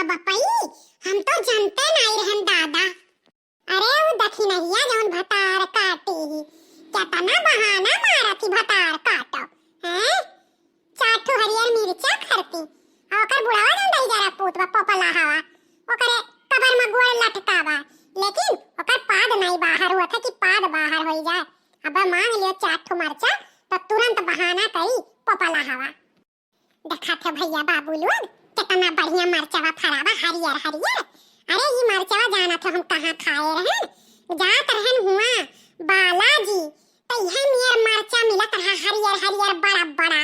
बपई हम तो जानते नहीं रहन दादा। अरे वो देखी नहिया जौन भतार काटी ही केतना बहाना मारा थी भतार काटो हैं। चाटू हरियर मिर्चा खरती ओकर बुढ़ावा जौन दई जरा पूतवा पोपला हवा ओकरे कबर में गोड़ लटकावा, लेकिन ओकर पाद नहीं बाहर हुआ था कि पाद बाहर हो जाए। अब मांग लियो चाटू मरचा तो तुरंत बहाना करी पोपला हवा। देखा थे भैया बाबू लोग कितना बढ़िया मरचावा फरावा हरियर हरियर। अरे ये मरचावा जाना तो हम कहाँ खाए रहन, जात रहन हुआ बालाजी तो यह नियर मरचा मिलत रहा हरियर हरियर बड़ा बड़ा,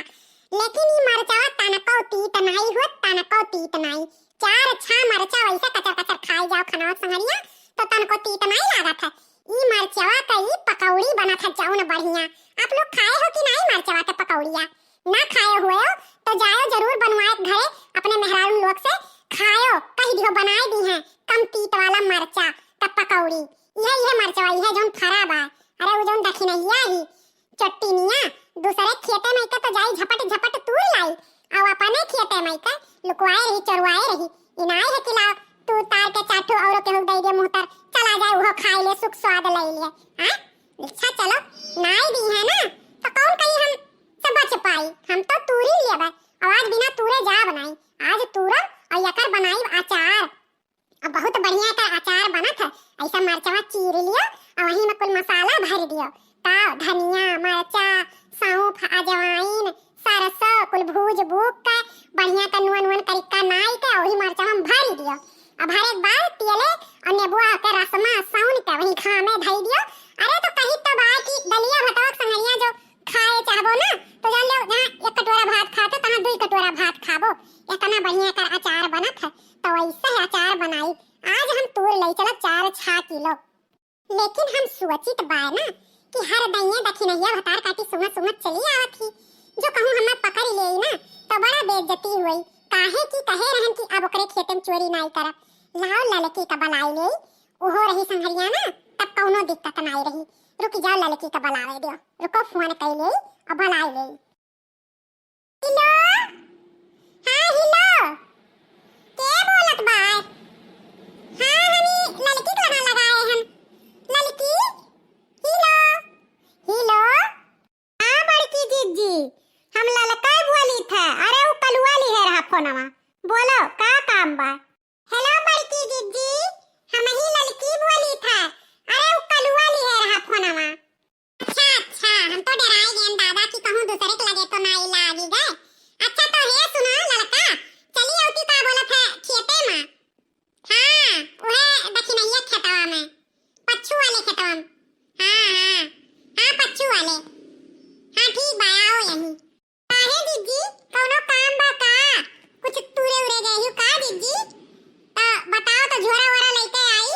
लेकिन ये मरचावा तनको तीत नहीं हुआ, तनको तीत नहीं। चार छह मरचा वैसे कचर कचर खाई जाओ खनवा संगरिया तो तनको तीत नहीं लागत है। ये मरचावा का ये पकौड़ी बना था जौन बढ़िया। आप लोग खाए हो कि नहीं मरचावा के पकौड़िया? ना खाए हुए हो तो जाओ जरूर बनवाए घरे अपने मेहरारू लोग से खाओ, कह दियो बनाए दी हैं कम तीत वाला मरचा का पकौड़ी। यह मरचावा यह जौन फरा बा। अरे वो जौन देखी नहीं आई चट्टीनिया दूसरे खेते में के तो जाई झपट झपट तूर लाई और अपने खेते में के लुकवाए रही चरवाए रही। इनाई है कि लाओ तू तार के चाटू औरों के हुक दई दे मुंह तर चला जाए वो खाए ले सुख स्वाद ले लिए। हां अच्छा चलो नाई दी है ना तो कौन कहीं हम सब बच पाई। हम तो तूरी लेबे आवाज बिना तूरे जा बनाई आज तूरम और यकर बनाई अचार। अब बहुत बढ़िया का अचार बनत है। ऐसा मरचवा चीर लियो और वही में कुल मसाला भर दियो ता धनिया मरचा सौंफ अजवाइन सरसों कुल भूज भूक के बढ़िया का नुन नुन करिका नाई के वही मरचा हम भर दियो। अब हर एक बार तेले और नेबुआ के रसमा साउन के वही खा में धई दियो। अरे तो कहीं तो बात की दलिया भटवा संगरिया जो खाए चाहबो ना तो जान लो जहां एक कटोरा भात खाते तहां दो कटोरा भात खाबो। इतना बढ़िया का अचार बनत है तो वैसे ही अचार बनाई आज हम तोड़ ले चला 4-6 किलो। लेकिन हम सोचित बाय ना कि हर दैया देखी नहिया भतार काटी सुमत सुमत चली आवत थी जो कहूं हमें पकड़ लेई ना तो बड़ा बेइज्जती हुई। काहे की कहे रहन कि अब ओकरे खेते में चोरी नहीं करब। लाओ ललकी का बलाई ले ओहो रही संगरिया ना तब कौनो दिक्कत नहीं रही। रुक जाओ ललकी का बलावे दियो, रुको फोन कई ले और बलाई ले। हेलो हां हेलो के बोलत बाय? हां हनी ललकी को ना लगाए हम ललकी हेलो हेलो। हां बड़की जीजी हम ललका बोली था। अरे वो कलुआ ली है रहा फोनवा बोलो का काम बा? हेलो बड़की जीजी हम ही ललकी बोली था। अरे वो कलुआ ली है रहा फोनवा। अच्छा अच्छा हम तो डराए गए दादा की कहूं दूसरे के लगे तो ना लागी गए। अच्छा तो हे सुनो ललका चली औती का बोलत है खेते में? हां ओहे देखी नहीं है खेतवा में पच्छू वाले खेतवा में। हां पच्छू वाले। हां ठीक बा आओ यहीं। काहे जीजी कोनो काम बा का? कुछ तूरे उरे गए हो का जीजी? तो बताओ तो झोरा वोरा लेके आई।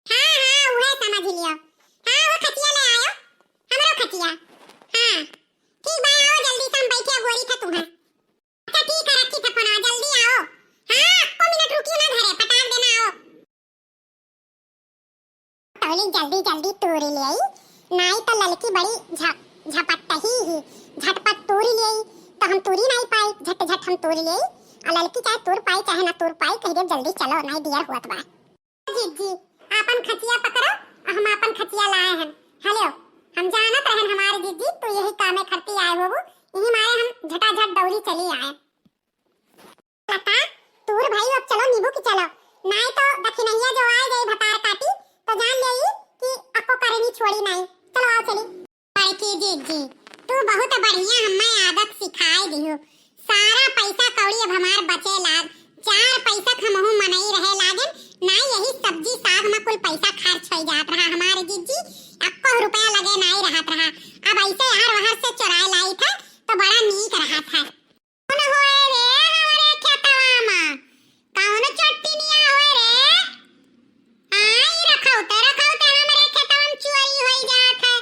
हां उहे समझ लियो। हां वो खटिया ले आयो हमरो खटिया। हां ठीक बा आओ जल्दी से हम बैठे गोरी था तुम्हां। अच्छा ठीक है रखी था फोन जल्दी आओ। हां को मिनट रुकिए ना घरे पटाक देना आओ। टोली जल्दी जल्दी तूरी ले आई नहीं तो ललकी बड़ी झपट ही झटपट तूरी ले आई तो हम तूरी नहीं पाई झट झट हम तूरी ले आई और ललकी चाहे तूर पाई चाहे ना तूर पाई कह दे जल्दी चलो नहीं दिया हुआ बा। जी आपन खचिया पकड़ो और हम आपन खचिया लाए हैं। हेलो हम जानत रहन हमारे जीजी तो यही कामे करती आए हो यही मारे हम झटाझट दौड़ी चली आए। लता तूर भाई अब चलो नींबू की चलो नहीं तो दक्षिणैया जो आए गई भतार काटी तो जान ले कि अको करनी छोड़ी नहीं। चलो आओ चली। बड़की जीजी तू बहुत बढ़िया हमें आदत सिखाए दियो। सारा पैसा कौड़ी अब हमार बचे लाग 4 पैसा हमहु मनई रहे लागन ना यही सब्जी साग में कुल पैसा खर्च हो जात रहा हमारे जीजी अक्को रुपया लगे नहीं रहत रहा। अब ऐसे यार वहां से चुराए लाई था तो बड़ा नीक रहा था। कौन होए रे हमारे खेतवा में कौन चट्टीनिया होए रे? आई रखौ ते हमारे खेतवा में चोरी होई जात है।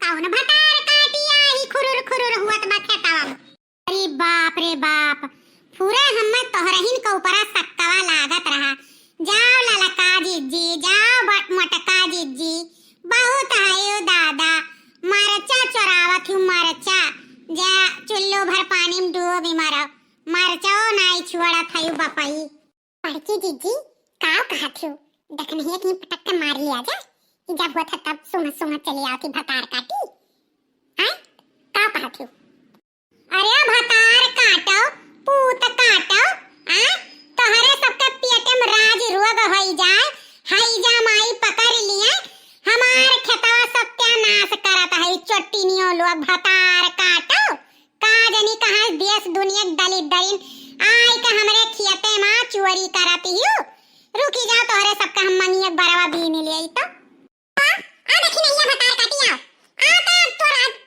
कौन भतार काटिया ही खुरुर खुरुर हुआत बा खेतवा में। रे बाप पूरा हम्मे तोहरहिन के ऊपरा सक्कावा लागत रहा। जाओ ललका जीजी जाओ मोटका जीजी बहुत आयो दादा मरचा चोरावत हूँ मरचा जा चुल्लू भर पानी में डूबी मरो मरचाओ नहीं छुड़त हयु बापाई। पड़की जीजी का कहत हो? देख नहीं कि पटक के मार लिया जा। जब हुआ था तब सुंग सुंग चली आती भतार काटी। हैं? का कहत हो? अरे भतार काटो, पूत काटो, हैं? तोहरे सबके पेटे में राज रोग होई जाए, हई जा माई पकड़ लिए, हमार खेतवा सत्यानाश करत है चट्टीनियों लोग भतार काटो। का जनी कहां देश दुनिया दलित दरिन आई के हमरे खेते में चोरी करती हो। रुकी जाओ तोहरे सबका हम मनिया बराबर बीन ले आई तो। आ देखी नहीं भतार काटी आओ। आ तो तोरा